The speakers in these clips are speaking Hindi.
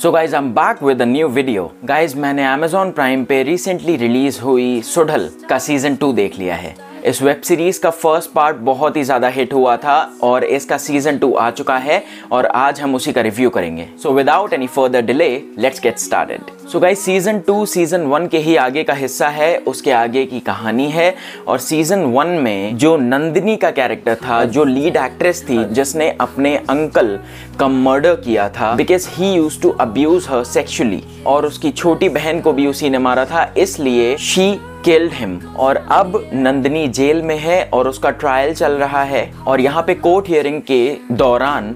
So guys I am back with a new video. Guys मैंने Amazon प्राइम पे रिसेंटली रिलीज हुई सुडल का सीजन 2 देख लिया है। इस वेब सीरीज का फर्स्ट पार्ट बहुत ही ज़्यादा हिट हुआ था और इसका सीजन 2 आ चुका है और आज हम उसी का रिव्यू करेंगे। So without any further delay let's get started. So guys season 2 season 1 के ही आगे का हिस्सा है, उसके आगे की कहानी है। और सीजन 1 में जो नंदिनी का कैरेक्टर था, जो लीड एक्ट्रेस थी जिसने अपने अंकल का मर्डर किया था because he used to abuse her sexually, और उसकी छोटी बहन को भी उसी ने मारा था, इसलिए शी किल्ड हिम। और अब नंदिनी जेल में है और उसका ट्रायल चल रहा है। और यहाँ पे कोर्ट हियरिंग के दौरान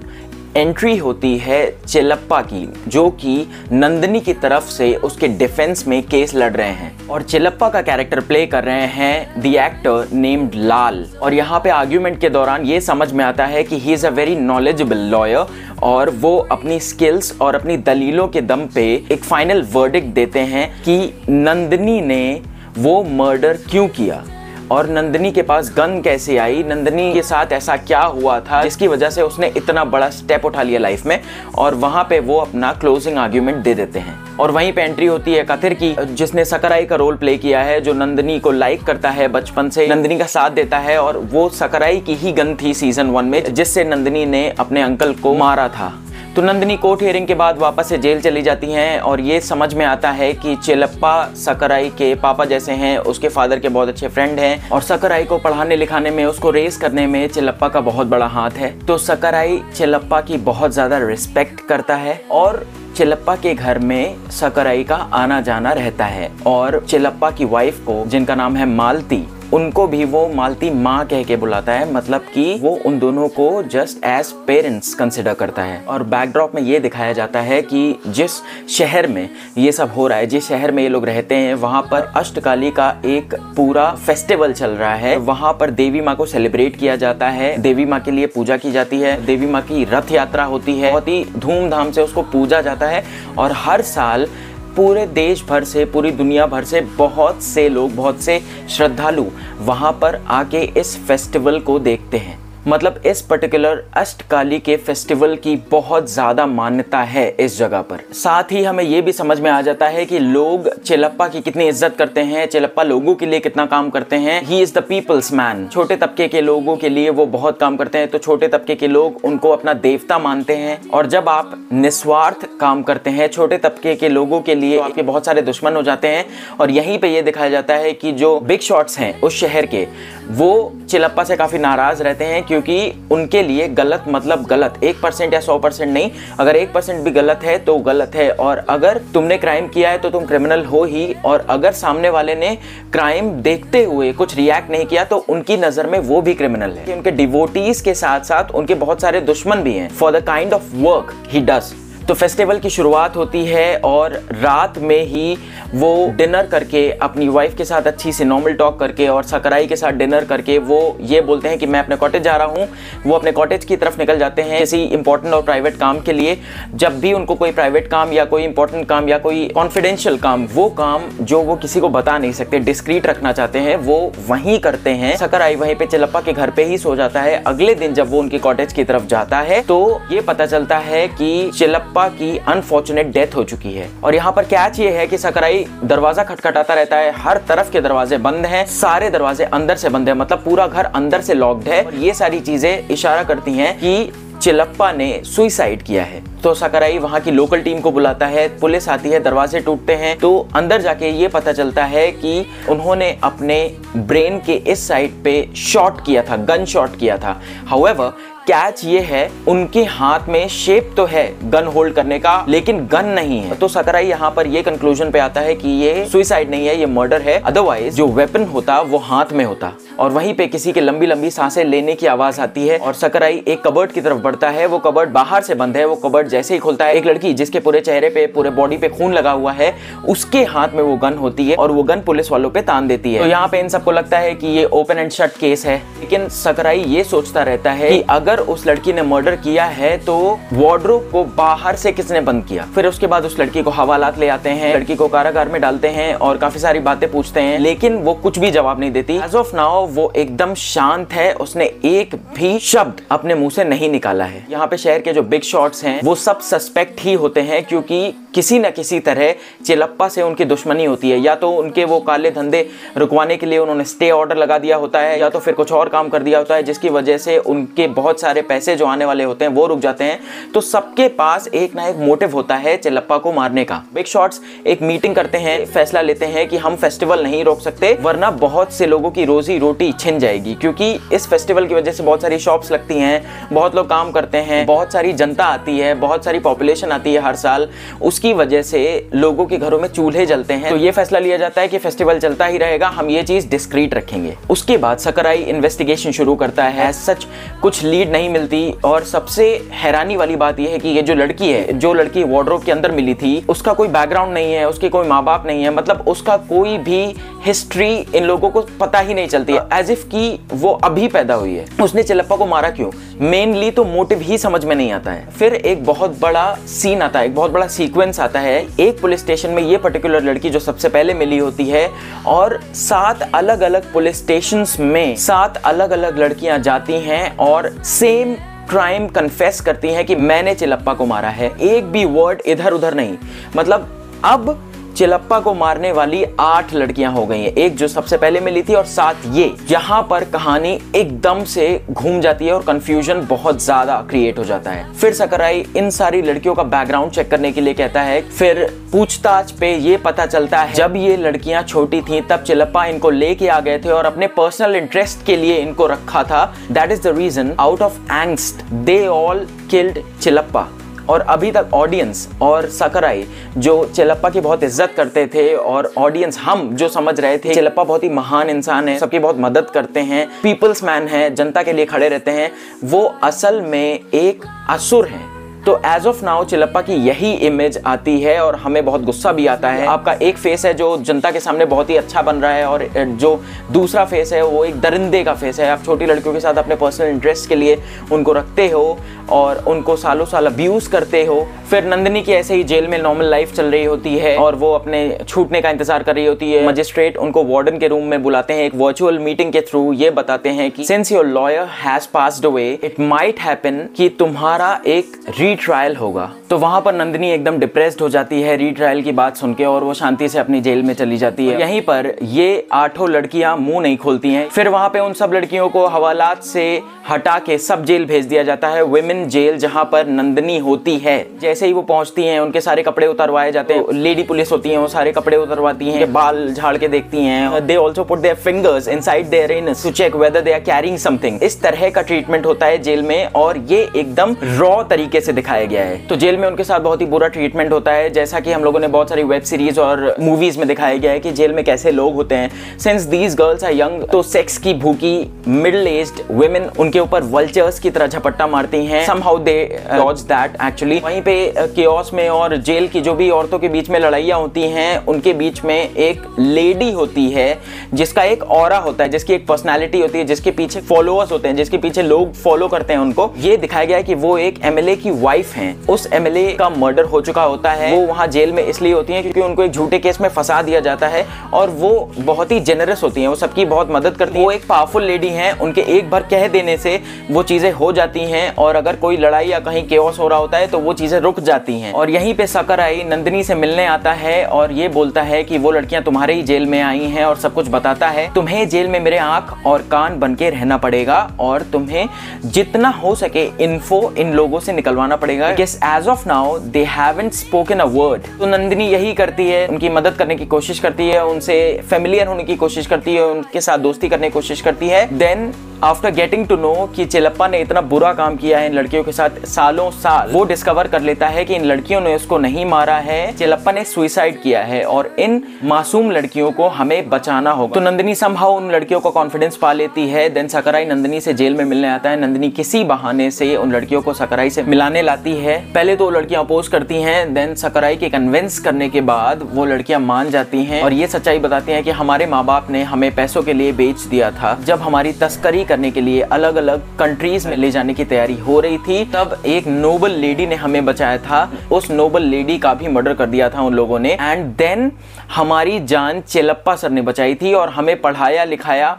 एंट्री होती है चिलप्पा की, जो कि नंदिनी की तरफ से उसके डिफेंस में केस लड़ रहे हैं। और चिलप्पा का कैरेक्टर प्ले कर रहे हैं द एक्टर नेम्ड लाल। और यहाँ पे आर्ग्यूमेंट के दौरान ये समझ में आता है कि he is a very knowledgeable lawyer और वो अपनी स्किल्स और अपनी दलीलों के दम पे एक फाइनल वर्डिक्ट देते हैं कि नंदिनी ने वो मर्डर क्यों किया और नंदिनी के पास गन कैसे आई, नंदिनी के साथ ऐसा क्या हुआ था जिसकी वजह से उसने इतना बड़ा स्टेप उठा लिया लाइफ में। और वहाँ पे वो अपना क्लोजिंग आर्ग्यूमेंट दे देते हैं। और वहीं पे एंट्री होती है कथिर की, जिसने सकराई का रोल प्ले किया है, जो नंदिनी को लाइक करता है, बचपन से नंदिनी का साथ देता है। और वो सकराई की ही गन थी सीजन 1 में जिससे नंदिनी ने अपने अंकल को मारा था। तो नंदिनी कोर्ट हियरिंग के बाद वापस से जेल चली जाती हैं और ये समझ में आता है कि चिलप्पा सकराई के पापा जैसे हैं, उसके फादर के बहुत अच्छे फ्रेंड हैं और सकराई को पढ़ाने लिखाने में, उसको रेस करने में चिलप्पा का बहुत बड़ा हाथ है। तो सकराई चिलप्पा की बहुत ज़्यादा रिस्पेक्ट करता है और चिलप्पा के घर में सकराई का आना जाना रहता है। और चिलप्पा की वाइफ को, जिनका नाम है मालती, उनको भी वो मालती माँ कह के बुलाता है, मतलब कि वो उन दोनों को जस्ट एज पेरेंट्स कंसिडर करता है। और बैकड्रॉप में ये दिखाया जाता है कि जिस शहर में ये सब हो रहा है, जिस शहर में ये लोग रहते हैं, वहाँ पर अष्टकाली का एक पूरा फेस्टिवल चल रहा है। वहाँ पर देवी माँ को सेलिब्रेट किया जाता है, देवी माँ के लिए पूजा की जाती है, देवी माँ की रथ यात्रा होती है, बहुत ही धूमधाम से उसको पूजा जाता है। और हर साल पूरे देश भर से, पूरी दुनिया भर से बहुत से लोग, बहुत से श्रद्धालु वहाँ पर आके इस फेस्टिवल को देखते हैं। मतलब इस पर्टिकुलर अष्टकाली के फेस्टिवल की बहुत ज़्यादा मान्यता है इस जगह पर। साथ ही हमें ये भी समझ में आ जाता है कि लोग चिलप्पा की कितनी इज्जत करते हैं, चिलप्पा लोगों के लिए कितना काम करते हैं। He is the people's man. छोटे तबके के लोगों के लिए वो बहुत काम करते हैं, तो छोटे तबके के लोग उनको अपना देवता मानते हैं। और जब आप निस्वार्थ काम करते हैं छोटे तबके के लोगों के लिए, तो आपके बहुत सारे दुश्मन हो जाते हैं। और यहीं पर यह दिखाया जाता है कि जो बिग शॉट्स हैं उस शहर के, वो चिलप्पा से काफ़ी नाराज़ रहते हैं क्योंकि उनके लिए गलत मतलब गलत, 1% या 100% नहीं, अगर 1% भी गलत है तो गलत है। और अगर तुमने क्राइम किया है तो तुम क्रिमिनल हो ही। और अगर सामने वाले ने क्राइम देखते हुए कुछ रिएक्ट नहीं किया तो उनकी नज़र में वो भी क्रिमिनल है। उनके डिवोटीज के साथ साथ उनके बहुत सारे दुश्मन भी हैं for the kind of work he does. तो फेस्टिवल की शुरुआत होती है और रात में ही वो डिनर करके अपनी वाइफ के साथ अच्छी सी नॉर्मल टॉक करके और सकराई के साथ डिनर करके वो ये बोलते हैं कि मैं अपने कॉटेज जा रहा हूँ। वो अपने कॉटेज की तरफ निकल जाते हैं किसी इंपॉर्टेंट और प्राइवेट काम के लिए। जब भी उनको कोई प्राइवेट काम या कोई इंपॉर्टेंट काम या कोई कॉन्फिडेंशियल काम, वो काम जो वो किसी को बता नहीं सकते, डिस्क्रीट रखना चाहते हैं, वो वहीं करते हैं। सकराई वहीं पे चिलप्पा के घर पे ही सो जाता है। अगले दिन जब वो उनके कॉटेज की तरफ जाता है तो ये पता चलता है कि चिलप्पा की अनफॉर्चुनेट डेथ हो चुकी है। और यहाँ पर कैच ये है कि सकराई दरवाजा खटखटाता रहता है, हर तरफ के दरवाजे बंद हैं, सारे दरवाजे अंदर से बंद हैं, मतलब पूरा घर अंदर से लॉक्ड है। और ये सारी चीजें इशारा करती हैं कि चिलप्पा ने सुसाइड किया है। तो सकराई वहाँ की लोकल टीम को बुलाता है, पुलिस आती है, दरवाजे टूटते हैं। तो अंदर जाके ये पता चलता है कि उन्होंने अपने ब्रेन के इस साइड पे शॉट किया था, गन शॉट किया था। हाउएवर कैच ये है, उनके हाथ में शेप तो है गन होल्ड करने का, लेकिन गन नहीं है। तो सकराई यहाँ पर ये कंक्लूजन पे आता है कि ये सुसाइड नहीं है, ये मर्डर है। अदरवाइज जो वेपन होता वो हाथ में होता। और वहीं पे किसी के लंबी लंबी सांसें लेने की आवाज आती है और सकराई एक कबर्ड की तरफ बढ़ता है। वो कबर्ड बाहर से बंद है। वो कबर्ड जैसे ही खुलता है, एक लड़की जिसके पूरे चेहरे पे, पूरे बॉडी पे खून लगा हुआ है, उसके हाथ में वो गन होती है और वो गन पुलिस वालों पे तान देती है। तो यहाँ पे इन सबको लगता है कि ये ओपन एंड शट केस है, लेकिन सकराई ये सोचता रहता है कि अगर अगर उस लड़की ने मर्डर किया है तो वार्डरोब को बाहर से किसने बंद किया। फिर उसके बाद उस लड़की को हवालात ले आते हैं, लड़की को कारागार में डालते हैं और काफी सारी बातें पूछते हैं, लेकिन वो कुछ भी जवाब नहीं देती। एज ऑफ नाउ वो एकदम शांत है, उसने एक भी शब्द अपने मुंह से नहीं निकाला है। यहाँ पे शहर के जो बिग शॉट्स हैं वो सब सस्पेक्ट ही होते हैं, क्योंकि किसी न किसी तरह चिलप्पा से उनकी दुश्मनी होती है। या तो उनके वो काले धंधे रुकवाने के लिए उन्होंने स्टे ऑर्डर लगा दिया होता है, या तो फिर कुछ और काम कर दिया होता है जिसकी वजह से उनके बहुत सारे पैसे जो आने वाले होते हैं वो रुक जाते हैं। तो सबके पास एक ना एक मोटिव होता है चिलप्पा को मारने का। बिग शॉट्स एक मीटिंग करते हैं, फैसला लेते हैं कि हम फेस्टिवल नहीं रोक सकते वरना बहुत से लोगों की रोजी रोटी छिन जाएगी, क्योंकि इस फेस्टिवल की वजह से बहुत सारी शॉप्स लगती हैं, बहुत लोग काम करते हैं, बहुत सारी जनता आती है, बहुत सारी पॉपुलेशन आती है हर साल, उसकी वजह से लोगों के घरों में चूल्हे जलते हैं। तो ये फैसला लिया जाता है कि फेस्टिवल चलता ही रहेगा, हम ये चीज डिस्क्रीट रखेंगे। उसके बाद सकराई इन्वेस्टिगेशन शुरू करता है। सच कुछ लीड नहीं मिलती और सबसे हैरानी वाली बात यह है कि ये जो लड़की है, जो लड़की वार्डरोब के अंदर मिली थी, उसका कोई बैकग्राउंड नहीं है, उसके कोई माँ बाप नहीं है, मतलब उसका कोई भी हिस्ट्री इन लोगों को पता ही नहीं चलती है, एज इफ कि वो अभी पैदा हुई है। उसने चिलप्पा को मारा क्यों, मेनली तो मोटिव ही समझ में नहीं आता है। फिर एक बहुत बड़ा सीन आता है, एक बहुत बड़ा सीक्वेंस आता है। एक पुलिस स्टेशन में ये पर्टिकुलर लड़की जो सबसे पहले मिली होती है और 7 अलग अलग पुलिस स्टेशंस में 7 अलग अलग लड़कियां जाती हैं और सेम क्राइम कन्फेस करती हैं कि मैंने चिलप्पा को मारा है। एक भी वर्ड इधर उधर नहीं। मतलब अब चिलप्पा को मारने वाली 8 लड़कियां हो गई हैं, एक जो सबसे पहले मिली थी और 7 ये। यहाँ पर कहानी एकदम से घूम जाती है और कंफ्यूजन बहुत ज्यादा क्रिएट हो जाता है। फिर सकराई इन सारी लड़कियों का बैकग्राउंड चेक करने के लिए कहता है। फिर पूछताछ पे ये पता चलता है जब ये लड़कियां छोटी थी तब चिलप्पा इनको लेके आ गए थे और अपने पर्सनल इंटरेस्ट के लिए इनको रखा था। That is the reason out of angst they all killed Chilappa. और अभी तक ऑडियंस और सकराई जो चिलप्पा की बहुत इज्जत करते थे और ऑडियंस हम जो समझ रहे थे चिलप्पा बहुत ही महान इंसान है, सबकी बहुत मदद करते हैं, पीपल्स मैन है, जनता के लिए खड़े रहते हैं, वो असल में एक असुर हैं। तो एज ऑफ नाउ चिलप्पा की यही इमेज आती है और हमें बहुत गुस्सा भी आता है। आपका एक फेस है जो जनता के सामने बहुत ही अच्छा बन रहा है और जो दूसरा फेस है वो एक दरिंदे का फेस है। आप छोटी लड़कियों के साथ अपने पर्सनल इंटरेस्ट के लिए उनको रखते हो और उनको सालों साल अब्यूज करते हो। फिर नंदिनी की ऐसे ही जेल में नॉर्मल लाइफ चल रही होती है और वो अपने छूटने का इंतजार कर रही होती है। मजिस्ट्रेट उनको वार्डन के रूम में बुलाते हैं, एक वर्चुअल मीटिंग के थ्रू ये बताते हैं कि since your lawyer has passed away it might happen कि तुम्हारा एक रीट्रायल होगा। तो वहां पर नंदिनी एकदम डिप्रेस्ड हो जाती है रीट्रायल की बात सुन के और वो शांति से अपनी जेल में चली जाती है। यहीं पर ये 8 लड़कियां मुंह नहीं खोलती हैं। फिर वहां पे उन सब लड़कियों को हवालात से हटा के सब जेल भेज दिया जाता है, विमेन जेल जहां पर नंदिनी होती है। जैसे ही वो पहुंचती हैं उनके सारे कपड़े उतरवाए जाते हैं, लेडी पुलिस होती हैं वो सारे कपड़े उतरवाती हैं, बाल झाड़ के देखती हैं। They also put their fingers inside their anus to check whether they are carrying something. इस तरह का ट्रीटमेंट होता है जेल में और ये एकदम रॉ तरीके से दिखाया गया है। तो जेल में उनके साथ बहुत ही बुरा ट्रीटमेंट होता है, जैसा कि हम लोगों ने बहुत सारी वेब सीरीज और मूवीज में दिखाया गया है कि जेल में कैसे लोग होते हैं। Since these girls are young तो सेक्स की भूखी मिडिल एज्ड वुमेन उनके ऊपर वल्चर्स की तरह झपट्टा मारती हैं। somehow they dodge that actually। वहीं पे केओस में और जेल की जो भी औरतों के बीच में लड़ाइयाँ होती हैं उनके बीच में एक लेडी होती है जिसका एक ऑरा होता है, जिसकी एक पर्सनालिटी होती है, जिसके पीछे फॉलोअर्स होते हैं, जिसके पीछे लोग फॉलो करते हैं उनको। ये दिखाया गया है कि वो एक एमएलए की वाइफ हैं। उस एमएलए का मर्डर हो चुका होता है। वो वहाँ जेल में इसलिए होती हैं क्योंकि उनको एक झूठे केस में फंसा दिया जाता है और वो बहुत ही जेनरस होती हैं, वो सबकी बहुत मदद करती हैं। वो एक पावरफुल लेडी हैं, उनके एक बार कह देने से वो चीजें हो जाती हैं और अगर कोई लड़ाई या कहीं केओस हो रहा होता है तो वो चीजें रुक जाती हैं। और यहीं पे सकराई नंदिनी से मिलने आता है और ये बोलता है कि वो लड़कियां तुम्हारे ही जेल में आई हैं और सब कुछ बताता है। तुम्हें जेल में मेरे आंख और कान बन के रहना पड़ेगा और तुम्हें जितना हो सके इन्फो इन लोगों से निकलवाना पड़ेगा। As of now they haven't spoken a word. तो नंदिनी यही करती है, उनकी मदद करने की कोशिश करती है, उनसे फेमिलियर होने की कोशिश करती है, उनके साथ दोस्ती करने की कोशिश करती है। Then after getting to know कि चिलप्पा ने इतना बुरा काम किया है इन लड़कियों के साथ सालों साल, वो डिस्कवर कर लेता है कि इन लड़कियों ने उसको नहीं मारा है, चिलप्पा ने सुसाइड किया है और इन मासूम लड़कियों को हमें बचाना होगा। तो नंदिनी समहाउ उन लड़कियों को कॉन्फिडेंस पा लेती है। देन सकराई नंदिनी से जेल में मिलने आता है। नंदिनी किसी बहाने से उन लड़कियों को सकराई से मिलाने लाती है। पहले तो लड़कियां अपोज करती हैं, देन सकराई के कन्विंस करने के बाद वो लड़कियां मान जाती हैं और ये सच्चाई बताती हैं कि हमारे माँ बाप ने हमें पैसों के लिए बेच दिया था। जब हमारी तस्करी करने के लिए अलग अलग कंट्रीज में ले जाने की तैयारी हो रही थी, तब एक नोबल लेडी ने हमें बचाया था। उस नोबल लेडी का भी मर्डर कर दिया था उन लोगों ने, एंड देन हमारी जान चेलप्पा सर ने बचाई थी और हमें पढ़ाया लिखाया,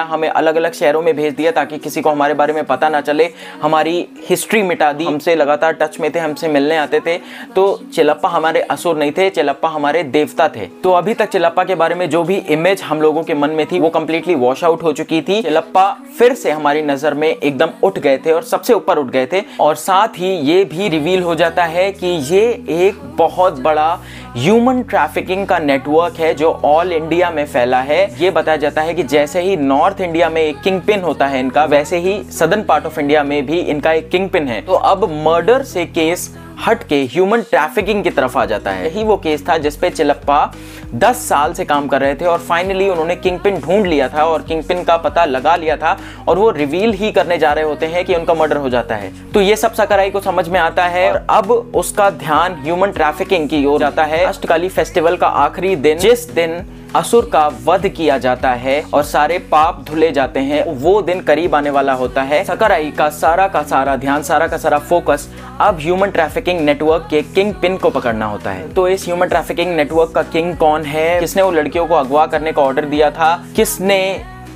हमें अलग अलग शहरों में भेज दिया ताकि किसी को हमारे बारे में पता ना चले। हमारी हिस्ट्री मिटा दी, हमसे लगातार टच में थे, हमसे मिलने आते थे। तो चेलप्पा हमारे असुर नहीं थे, चेलप्पा हमारे देवता थे। तो अभी तक चेलप्पा के बारे में जो भी इमेज हम लोगों के मन में थी वो कंप्लीटली वॉश आउट हो चुकी थी। चेलप्पा फिर से हमारी नजर में एकदम उठ गए थे और सबसे ऊपर उठ गए थे। और साथ ही ये भी रिवील हो जाता है कि ये एक बहुत बड़ा ह्यूमन ट्रैफिकिंग का नेटवर्क है जो ऑल इंडिया में फैला है। ये बताया जाता है कि जैसे ही नॉर्थ इंडिया में एक किंग पिन होता है इनका, वैसे ही सदर्न पार्ट ऑफ इंडिया में भी इनका एक किंग पिन है। तो अब मर्डर से केस हट के ह्यूमन ट्रैफिकिंग की तरफ आ जाता है। यही वो केस था जिसपे चेलप्पा 10 साल से काम कर रहे थे और फाइनली उन्होंने किंग पिन ढूंढ लिया था और किंग पिन का पता लगा लिया था और वो रिवील ही करने जा रहे होते हैं कि उनका मर्डर हो जाता है। तो ये सब सकराई को समझ में आता है और अब उसका ध्यान ह्यूमन ट्रैफिकिंग की ओर जाता है। अष्टकाली फेस्टिवल का आखिरी दिन, जिस दिन असुर का वध किया जाता है और सारे पाप धुले जाते हैं, वो दिन करीब आने वाला होता है। सकराई का सारा ध्यान, सारा का सारा फोकस अब ह्यूमन ट्रैफिकिंग नेटवर्क के किंग पिन को पकड़ना होता है। तो इस ह्यूमन ट्रैफिकिंग नेटवर्क का किंग कौन है, किसने वो लड़कियों को अगवा करने का ऑर्डर दिया था, किसने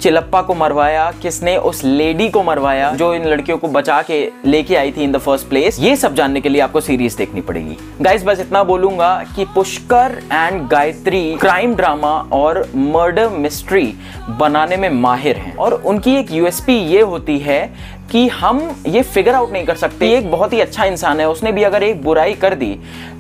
चेलप्पा को मरवाया, किसने उस लेडी को मरवाया जो इन लड़कियों को बचा के लेके आई थी इन द फर्स्ट प्लेस, ये सब जानने के लिए आपको सीरीज देखनी पड़ेगी। गाइस बस इतना बोलूंगा कि Pushkar and Gayatri crime drama और मर्डर मिस्ट्री बनाने में माहिर हैं और उनकी एक यूएसपी ये होती है कि हम ये फिगर आउट नहीं कर सकते ये एक बहुत ही अच्छा इंसान है, उसने भी अगर एक बुराई कर दी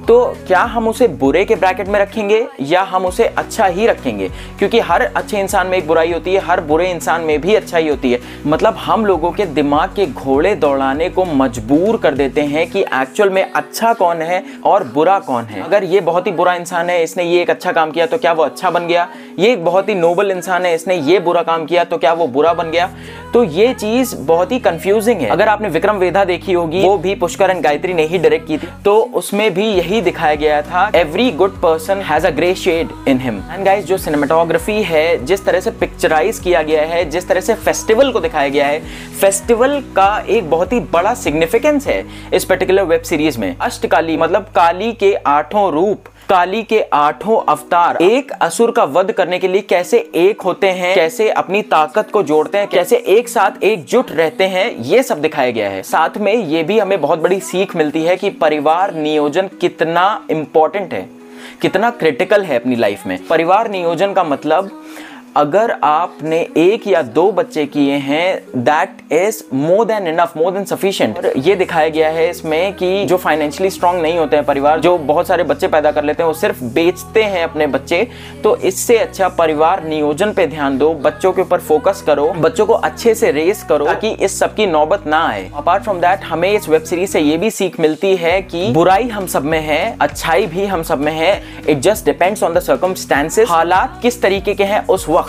तो क्या हम उसे बुरे के ब्रैकेट में रखेंगे या हम उसे अच्छा ही रखेंगे, क्योंकि हर अच्छे इंसान में एक बुराई होती है, हर बुरे इंसान में भी अच्छाई होती है। मतलब हम लोगों के दिमाग के घोड़े दौड़ाने को मजबूर कर देते हैं कि एक्चुअल में अच्छा कौन है और बुरा कौन है। अगर ये बहुत ही बुरा इंसान है, इसने ये एक अच्छा काम किया तो क्या वो अच्छा बन गया, ये एक बहुत ही नोबल इंसान है, इसने ये बुरा काम किया तो क्या वो बुरा बन गया। तो ये चीज बहुत ही कंफ्यूजिंग है। अगर आपने विक्रम वेधा देखी होगी, वो भी पुष्कर एंड गायत्री ने ही डायरेक्ट की थी, तो उसमें भी यही दिखाया गया था, every good person has a grey shade in him. And guys जो सिनेमेटोग्राफी है, जिस तरह से पिक्चराइज किया गया है, जिस तरह से फेस्टिवल को दिखाया गया है, फेस्टिवल का एक बहुत ही बड़ा सिग्निफिकेंस है इस पर्टिकुलर वेब सीरीज में। अष्टकाली मतलब काली के 8 रूप, काली के 8 अवतार एक असुर का वध करने के लिए कैसे एक होते हैं, कैसे अपनी ताकत को जोड़ते हैं, कैसे एक साथ एकजुट रहते हैं, ये सब दिखाया गया है। साथ में ये भी हमें बहुत बड़ी सीख मिलती है कि परिवार नियोजन कितना इंपॉर्टेंट है, कितना क्रिटिकल है अपनी लाइफ में। परिवार नियोजन का मतलब अगर आपने 1 या 2 बच्चे किए हैं, that is more than enough, more than sufficient. ये दिखाया गया है इसमें कि जो फाइनेंशियली स्ट्रांग नहीं होते हैं परिवार, जो बहुत सारे बच्चे पैदा कर लेते हैं, वो सिर्फ बेचते हैं अपने बच्चे। तो इससे अच्छा परिवार नियोजन पे ध्यान दो, बच्चों के ऊपर फोकस करो, बच्चों को अच्छे से रेस करो ताकि इस सब की नौबत ना आए। अपार्ट फ्रॉम दैट हमें इस वेब सीरीज से ये भी सीख मिलती है कि बुराई हम सब में है, अच्छाई भी हम सब में है, it just depends on the circumstances. हालात किस तरीके के हैं उस वक्त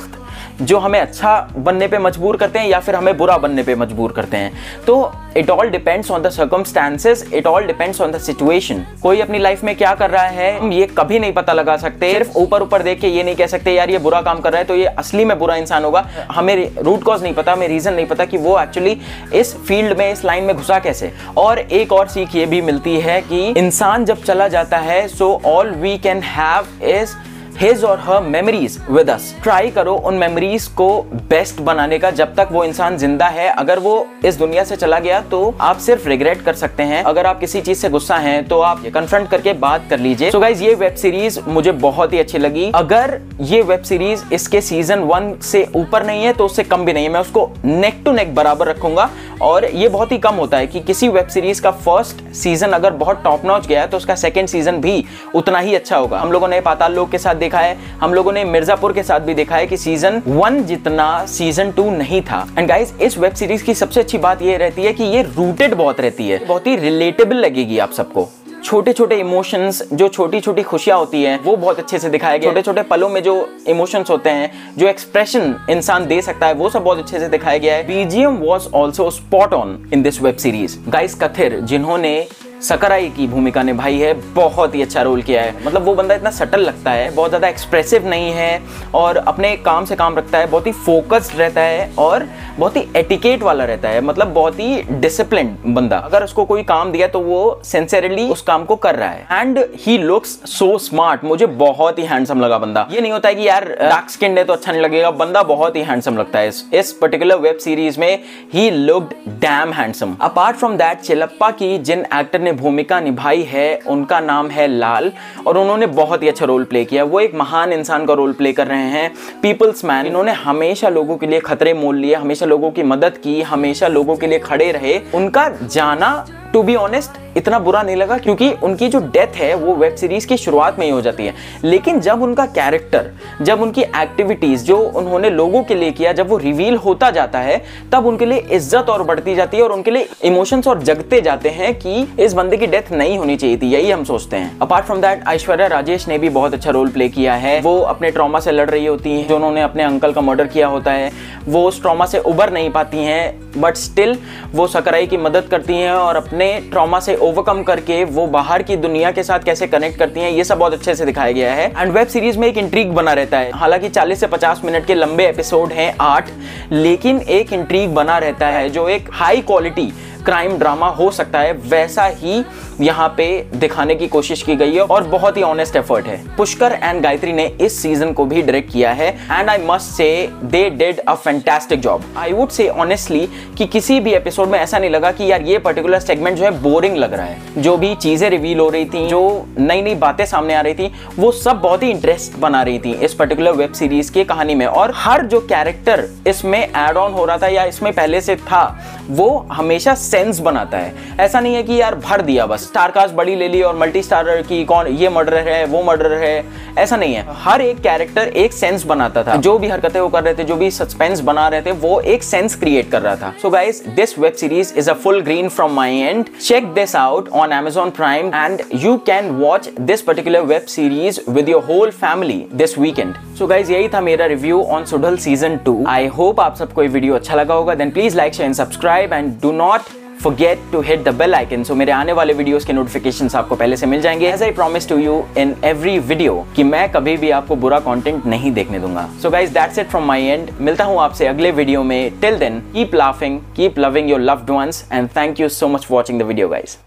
जो हमें अच्छा बनने पे मजबूर करते हैं या फिर हमें बुरा बनने पे मजबूर करते हैं। तो it all depends on the circumstances, it all depends on the situation. कोई अपनी लाइफ में क्या कर रहा है हम ये कभी नहीं पता लगा सकते। सिर्फ ऊपर ऊपर देख के ये नहीं कह सकते यार ये बुरा काम कर रहा है तो ये असली में बुरा इंसान होगा। हमें रूट कॉज नहीं पता, हमें रीजन नहीं पता कि वो एक्चुअली इस फील्ड में, इस लाइन में घुसा कैसे। और एक और सीख ये भी मिलती है कि इंसान जब चला जाता है, so all we can have is his or her memories with us। Try करो उन मेमोरीज को बेस्ट बनाने का जब तक वो इंसान जिंदा है। अगर वो इस दुनिया से चला गया तो आप सिर्फ रिग्रेट कर सकते हैं। अगर आप किसी चीज से गुस्सा हैं तो आप ये कन्फ्रंट करके बात कर लीजिए। सो गाइज ये वेब सीरीज मुझे बहुत ही अच्छी लगी। अगर ये वेब सीरीज इसके सीजन 1 से ऊपर नहीं है तो उससे कम भी नहीं है, मैं उसको नेक टू नेक बराबर रखूंगा। और ये बहुत ही कम होता है कि किसी वेब सीरीज का फर्स्ट सीजन अगर बहुत टॉप नॉच गया है तो उसका सेकंड सीजन भी उतना ही अच्छा होगा। हम लोगों ने पाताल लोक के साथ देखा है, हम लोगों ने मिर्जापुर के साथ भी देखा है कि सीजन 1 जितना सीजन 2 नहीं था। एंड गाइस इस वेब सीरीज की सबसे अच्छी बात ये रहती है कि ये रूटेड बहुत रहती है, बहुत ही रिलेटेबल लगेगी आप सबको। छोटे छोटे इमोशंस, जो छोटी छोटी खुशियां होती हैं वो बहुत अच्छे से दिखाया गया। छोटे छोटे पलों में जो इमोशंस होते हैं, जो एक्सप्रेशन इंसान दे सकता है, वो सब बहुत अच्छे से दिखाया गया है। BGM was also spot on in this web series. Guys Kathir, जिन्होंने सकराई की भूमिका निभाई है, बहुत ही अच्छा रोल किया है। मतलब वो बंदा इतना सटल लगता है, बहुत ज़्यादा एक्सप्रेसिव नहीं है और अपने काम से काम रखता है, बहुत ही फोकस्ड रहता है और बहुत ही एटिकेट वाला रहता है। मतलब बहुत ही डिसिप्लिन्ड बंदा, अगर उसको कोई काम दिया तो वो सिंसियरली उस काम को कर रहा है। And he looks so smart. मुझे बहुत ही हैंडसम लगा बंदा। ये नहीं होता है कि यार डार्क स्किन्ड है तो अच्छा नहीं लगेगा, बंदा बहुत ही हैंडसम लगता है। इस पर्टिकुलर वेब सीरीज में he looked damn handsome. Apart from that, Chilappa की जिन एक्टर भूमिका निभाई है उनका नाम है लाल और उन्होंने बहुत ही अच्छा रोल प्ले किया। वो एक महान इंसान का रोल प्ले कर रहे हैं, पीपल्स मैन। इन्होंने हमेशा लोगों के लिए खतरे मोल लिए, हमेशा लोगों की मदद की, हमेशा लोगों के लिए खड़े रहे। उनका जाना टू बी ऑनेस्ट इतना बुरा नहीं लगा, क्योंकि उनकी जो डेथ है वो वेब सीरीज की शुरुआत में ही हो जाती है। लेकिन जब उनका कैरेक्टर, जब उनकी एक्टिविटीज जो उन्होंने लोगों के लिए किया, जब वो रिवील होता जाता है, तब उनके लिए इज्जत और बढ़ती जाती है और उनके लिए इमोशंस और जगते जाते हैं कि इस बंदे की डेथ नहीं होनी चाहिए थी, यही हम सोचते हैं। Apart from that, Aishwarya Rajesh ने भी बहुत अच्छा रोल प्ले किया है। वो अपने ट्रॉमा से लड़ रही होती हैं, जो उन्होंने अपने अंकल का मर्डर किया होता है। वो उस ट्रॉमा से उबर नहीं पाती हैं, बट स्टिल वो सकराई की मदद करती हैं और अपने ट्रॉमा से ओवरकम करके वो बाहर की दुनिया के साथ कैसे कनेक्ट करती हैं, ये सब बहुत अच्छे से दिखाया गया है। एंड वेब सीरीज में एक इंट्रीग बना रहता है। हालांकि 40 से 50 मिनट के लंबे एपिसोड हैं, 8, लेकिन एक इंट्रीग बना रहता है जो एक हाई क्वालिटी क्राइम ड्रामा हो सकता है, वैसा ही यहाँ पे दिखाने की कोशिश की गई है और बहुत ही ऑनेस्ट एफर्ट है। पुष्कर एंड गायत्री ने इस सीजन को भी डायरेक्ट किया है and I must say they did a fantastic job. I would say honestly कि किसी भी एपिसोड में ऐसा नहीं लगा कि यार ये पर्टिकुलर सेगमेंट जो है बोरिंग लग रहा है। जो भी चीजें रिवील हो रही थी, जो नई नई बातें सामने आ रही थी, वो सब बहुत ही इंटरेस्ट बना रही थी इस पर्टिकुलर वेब सीरीज की कहानी में। और हर जो कैरेक्टर इसमें एड ऑन हो रहा था या इसमें पहले से था, वो हमेशा सेंस बनाता है। ऐसा नहीं है कि यार भर दिया बस, स्टार कास्ट बड़ी ले ली और मल्टी स्टारर की कौन ये मर्डरर है, वो मर्डरर है, ऐसा नहीं है। हर एक कैरेक्टर एक सेंस बनाता था। जो भी हरकतें वो कर रहे थे, जो भी सस्पेंस बना रहे थे, वो एक सेंस क्रिएट कर रहा था। So guys, this web series is a full green from my end. Check this out on Amazon Prime and you can watch this particular web series with your whole family this weekend. So guys, यही था मेरा review on Suzhal season 2। I hope आप सबको ये वीडियो अच्छा लगा होगा। Then please like, share and subscribe and do not forget to hit the bell icon, so मेरे आने वाले वीडियोस के नोटिफिकेशंस आपको पहले से मिल जाएंगे। As I promised to you in every video कि मैं कभी भी आपको बुरा कंटेंट नहीं देखने दूंगा। So guys, that's it from my end. मिलता हूँ आपसे अगले वीडियो में। Till then, keep laughing, keep loving your loved ones and thank you so much for watching the video guys.